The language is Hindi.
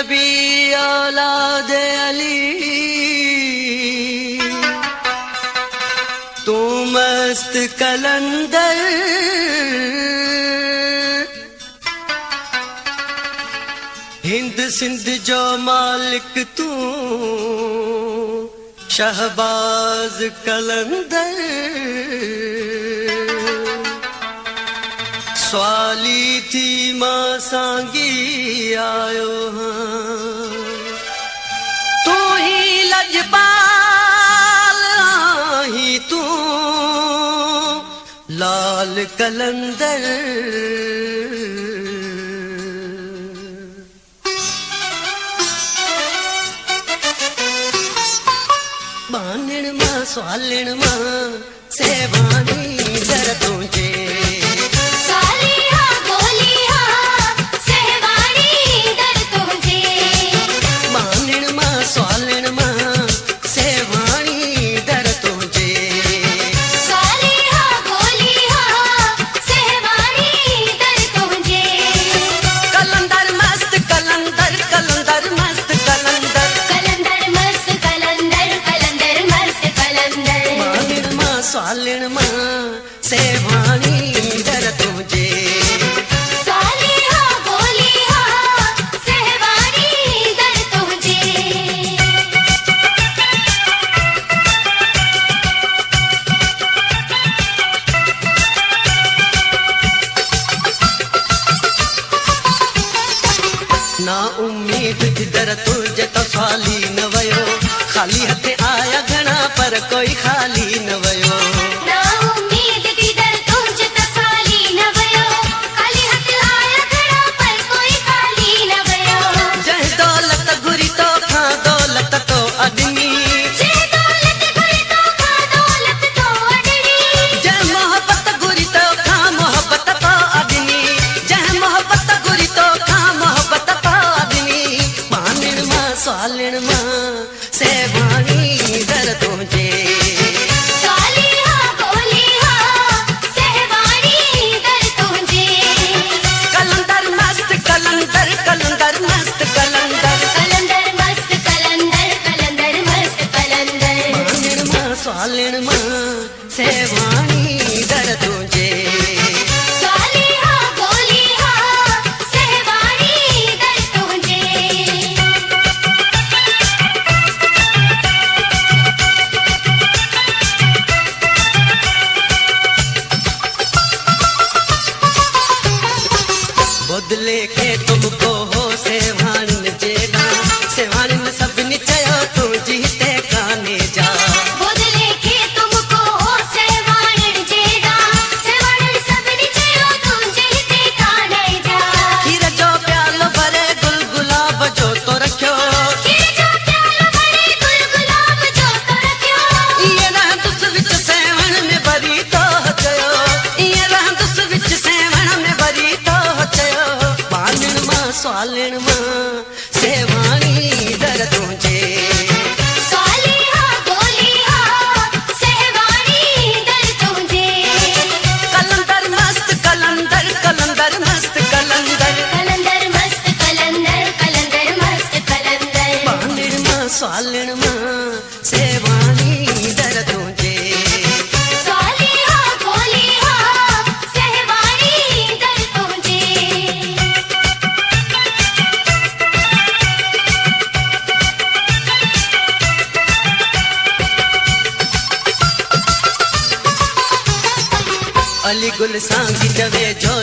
नबी औलाद अली, तू मस्त कलंदर, हिंद सिंध जो मालिक तू शहबाज कलंदर। स्वाली थी मां सांगी आयो हाँ, तू ही लजपाल ही तू लाल कलंदर। बानण मां स्वालण मां सेवानी दर तुझे, स्वालिन मां सेवानी दर तुझे, सालिहा बोलिहा सेवानी दर तुझे। ना उम्मीद थी दर तुझे तो स्वाली न वयो, खाली हथे आया घना पर कोई खाली न वयो। स्वालिन मां सेवानी दर तुझे, सालिहा बोलिहा सेवानी दर तुझे। कलंदर मस्त कलंदर, कलंदर मस्त कलंदर, कलंदर मस्त कलंदर, कलंदर मस्त कलंदर। स्वालिन मां स्वालिन मां सेवानी दर तुझे, सालिहा बोलिहा सेवानी दर तुझे। बदले के तुमको हो सेवानिन जेगा, सेवानिन सभिनी चयो तू जीते काने जा। बदले के तुमको हो सेवानिन जेगा, सेवानिन सभिनी चयो तू जीते काने जा। खीर जो प्यालो भरे गुल गुलाब जो तो रखियो, खीर जो प्यालो भरे गुल गुलाब जो तो रखियो। ये रहंदुस विच सेवण में भरी तो चयो, ये रहंदुस विच सेवण में भरी तो चयो। बानण मां स्वालिन मां सेवानी दर तुझे, सालिहा बोलिहा सेवानी दर तुझे। कलंदर मस्त कलंदर, कलंदर मस्त कलंदर, कलंदर मस्त कलंदर, कलंदर मस्त कलंदर। बानण मां स्वालिन मां सेवानी दर तुझे, सालिहा बोलिहा सेवानी दर तुझे। अली गुल सांगी जवे जो